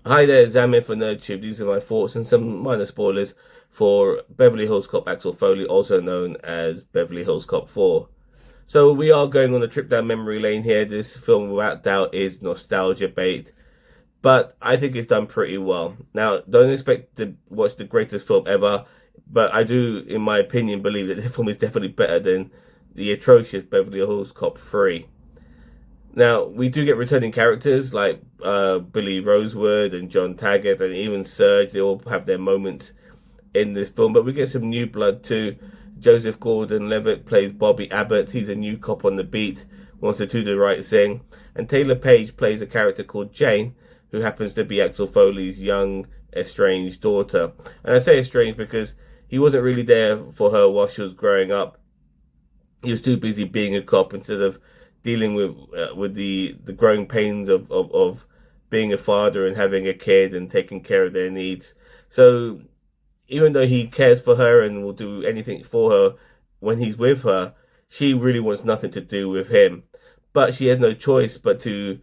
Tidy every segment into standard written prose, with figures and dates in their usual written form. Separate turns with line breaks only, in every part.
Hi there, Zamir for NerdTube. These are my thoughts and some minor spoilers for Beverly Hills Cop Axel Foley, also known as Beverly Hills Cop 4. So we are going on a trip down memory lane here. This film, without doubt, is nostalgia bait, but I think it's done pretty well. Now, don't expect to watch the greatest film ever, but I do, in my opinion, believe that the film is definitely better than the atrocious Beverly Hills Cop 3. Now, we do get returning characters like Billy Rosewood and John Taggart and even Serge. They all have their moments in this film, but we get some new blood too. Joseph Gordon-Levitt plays Bobby Abbott. He's a new cop on the beat, wants to do the right thing. And Taylor Page plays a character called Jane, who happens to be Axel Foley's young, estranged daughter. And I say estranged because he wasn't really there for her while she was growing up. He was too busy being a cop instead of dealing with the growing pains of being a father and having a kid and taking care of their needs. So even though he cares for her and will do anything for her when he's with her, she really wants nothing to do with him. But she has no choice but to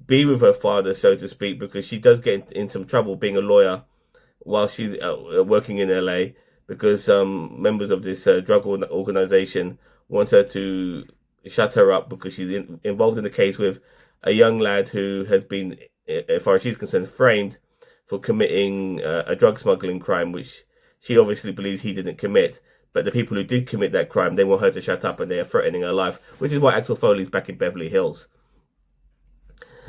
be with her father, so to speak, because she does get in some trouble being a lawyer while she's working in LA because some members of this drug organization want her to shut her up because she's involved in a case with a young lad who has been, as far as she's concerned, framed for committing a drug smuggling crime, which she obviously believes he didn't commit. But the people who did commit that crime, they want her to shut up and they are threatening her life, which is why Axel Foley's back in Beverly Hills.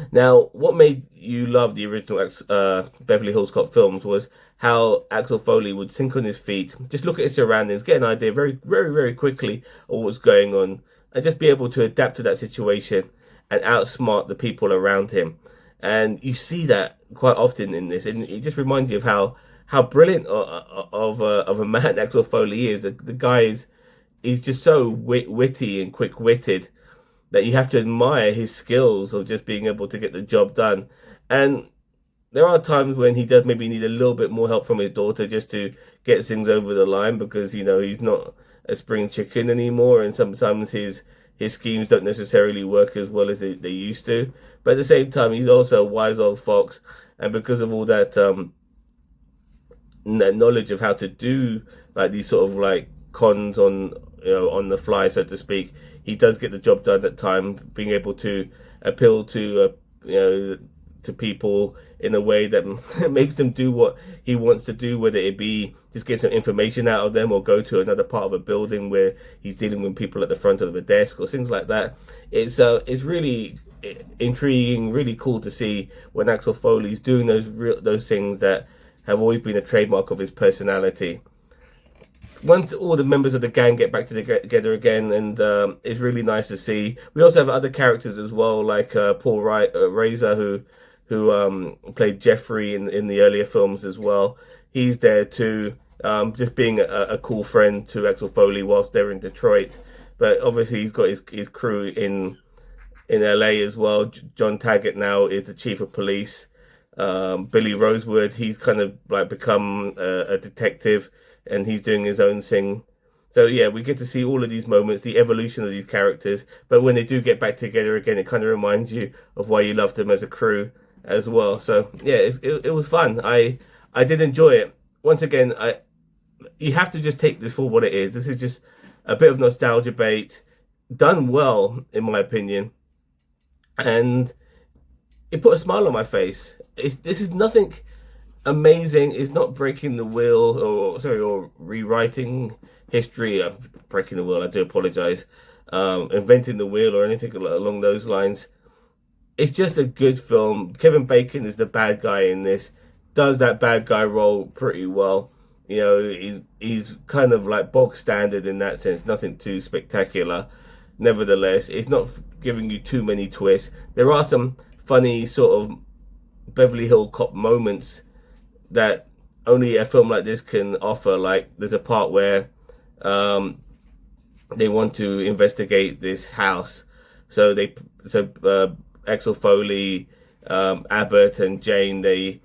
Now, what made you love the original Beverly Hills Cop films was how Axel Foley would sink on his feet, just look at his surroundings, get an idea very, very, very quickly of what's going on, and just be able to adapt to that situation and outsmart the people around him. And you see that quite often in this, and it just reminds you of how brilliant of a man Axel Foley is. The guy is he's just so witty and quick witted that you have to admire his skills of just being able to get the job done. And there are times when he does maybe need a little bit more help from his daughter just to get things over the line because, you know, he's not a spring chicken anymore. And sometimes his schemes don't necessarily work as well as they used to. But at the same time, he's also a wise old fox. And because of all that knowledge of how to do like these sort of like cons on, you know, on the fly, so to speak, he does get the job done at time, being able to appeal to you know, to people in a way that makes them do what he wants to do, whether it be just get some information out of them or go to another part of a building where he's dealing with people at the front of a desk or things like that. It's really intriguing, really cool to see when Axel Foley's doing those things that have always been a trademark of his personality. Once all the members of the gang get back together again, and it's really nice to see. We also have other characters as well, like Paul Razor, who played Jeffrey in the earlier films as well. He's there too, just being a cool friend to Axel Foley whilst they're in Detroit. But obviously he's got his crew in LA as well. John Taggart now is the chief of police. Billy Rosewood, he's kind of like become a detective and he's doing his own thing. So yeah, we get to see all of these moments, the evolution of these characters. But when they do get back together again, it kind of reminds you of why you loved them as a crew as well. So yeah, it was fun. I did enjoy it. Once again, you have to just take this for what it is. This is just a bit of nostalgia bait, done well in my opinion, and it put a smile on my face. This is nothing amazing. It's not breaking the wheel or rewriting history of breaking the wheel. I do apologize. Inventing the wheel or anything along those lines. It's just a good film. Kevin Bacon is the bad guy in this. Does that bad guy role pretty well. You know, he's kind of like bog standard in that sense. Nothing too spectacular. Nevertheless, it's not giving you too many twists. There are some funny sort of Beverly Hill Cop moments that only a film like this can offer. Like there's a part where they want to investigate this house, so Axel Foley, Abbott, and Jane, they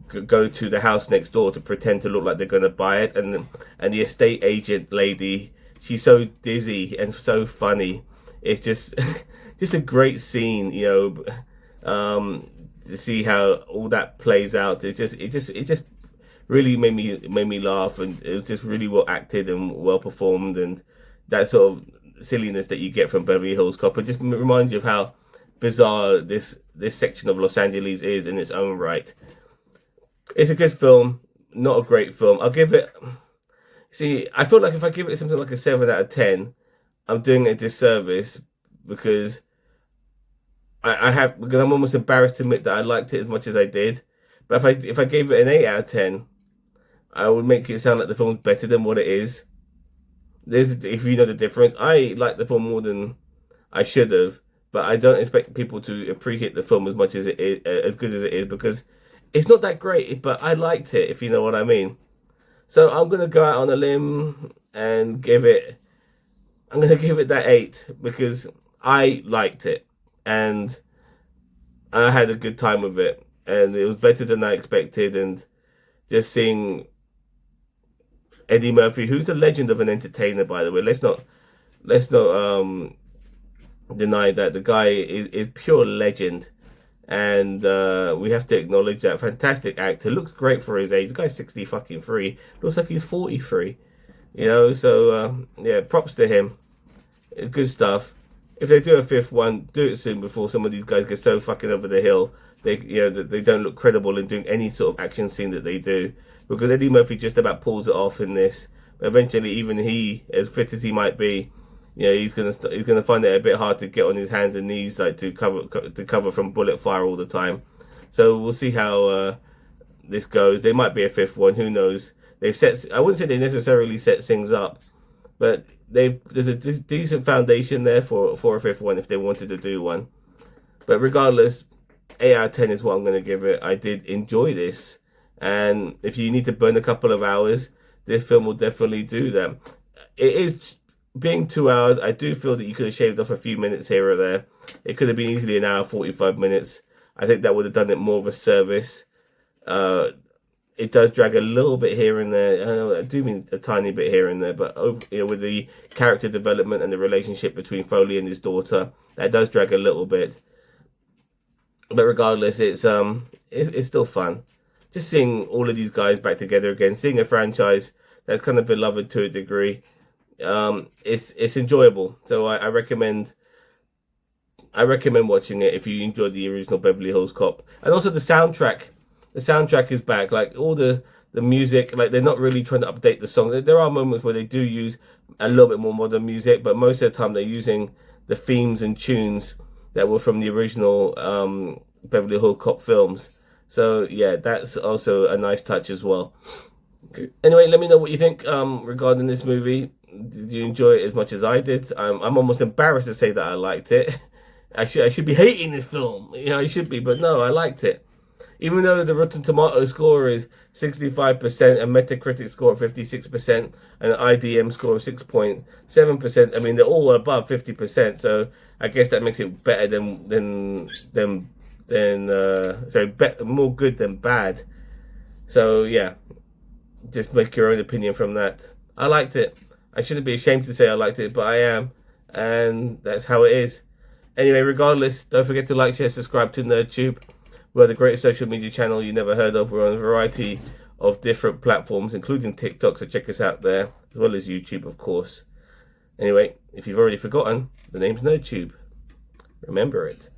go to the house next door to pretend to look like they're going to buy it, and the estate agent lady, she's so dizzy and so funny. It's just just a great scene, you know. to see how all that plays out. It just really made me laugh, and it was just really well acted and well performed, and that sort of silliness that you get from Beverly Hills Cop. It just reminds you of how bizarre this section of Los Angeles is in its own right. It's a good film, not a great film. I'll give it. See, I feel like if I give it something like a 7 out of 10, I'm doing it a disservice because because I'm almost embarrassed to admit that I liked it as much as I did. But if I gave it an 8 out of 10, I would make it sound like the film's better than what it is. If you know the difference, I like the film more than I should have, but I don't expect people to appreciate the film as much as it is, as good as it is, because it's not that great. But I liked it, if you know what I mean. So I'm gonna go out on a limb and give it. I'm gonna give it that 8 because I liked it and I had a good time with it, and it was better than I expected. And just seeing Eddie Murphy, who's a legend of an entertainer, by the way. Let's not deny that the guy is pure legend, and we have to acknowledge that. Fantastic actor, looks great for his age. The guy's 63. Looks like he's 43. You know, so yeah, props to him. Good stuff. If they do a 5th one, do it soon before some of these guys get so fucking over the hill. They don't look credible in doing any sort of action scene that they do, because Eddie Murphy just about pulls it off in this. But eventually, even he, as fit as he might be, he's gonna find it a bit hard to get on his hands and knees, like to cover from bullet fire all the time. So we'll see how this goes. There might be a 5th one. Who knows? I wouldn't say they necessarily set things up, but there's a decent foundation there for a 5th one if they wanted to do one. But regardless, 8 out of 10 is what I'm going to give it. I did enjoy this, and if you need to burn a couple of hours, this film will definitely do that. It is being 2 hours. I do feel that you could have shaved off a few minutes here or there. It could have been easily an hour 45 minutes. I think that would have done it more of a service. It does drag a little bit here and there. I do mean a tiny bit here and there, but with the character development and the relationship between Foley and his daughter, that does drag a little bit. But regardless, it's still fun. Just seeing all of these guys back together again, seeing a franchise that's kind of beloved to a degree, it's enjoyable. So I recommend watching it if you enjoyed the original Beverly Hills Cop. And also the soundtrack. The soundtrack is back. Like all the music, like they're not really trying to update the song. There are moments where they do use a little bit more modern music, but most of the time they're using the themes and tunes that were from the original Beverly Hills Cop films. So yeah, that's also a nice touch as well. Anyway, let me know what you think regarding this movie. Did you enjoy it as much as I did? I'm almost embarrassed to say that I liked it. I should be hating this film. I should be, but no, I liked it. Even though the Rotten Tomatoes score is 65%, a Metacritic score of 56%, and an IDM score of 6.7%, I mean, they're all above 50%, so I guess that makes it better more good than bad. So, yeah, just make your own opinion from that. I liked it. I shouldn't be ashamed to say I liked it, but I am, and that's how it is. Anyway, regardless, don't forget to like, share, subscribe to NerdTube. We're the greatest social media channel you never heard of. We're on a variety of different platforms, including TikTok, so check us out there, as well as YouTube, of course. Anyway, if you've already forgotten, the name's NerdTube. Remember it.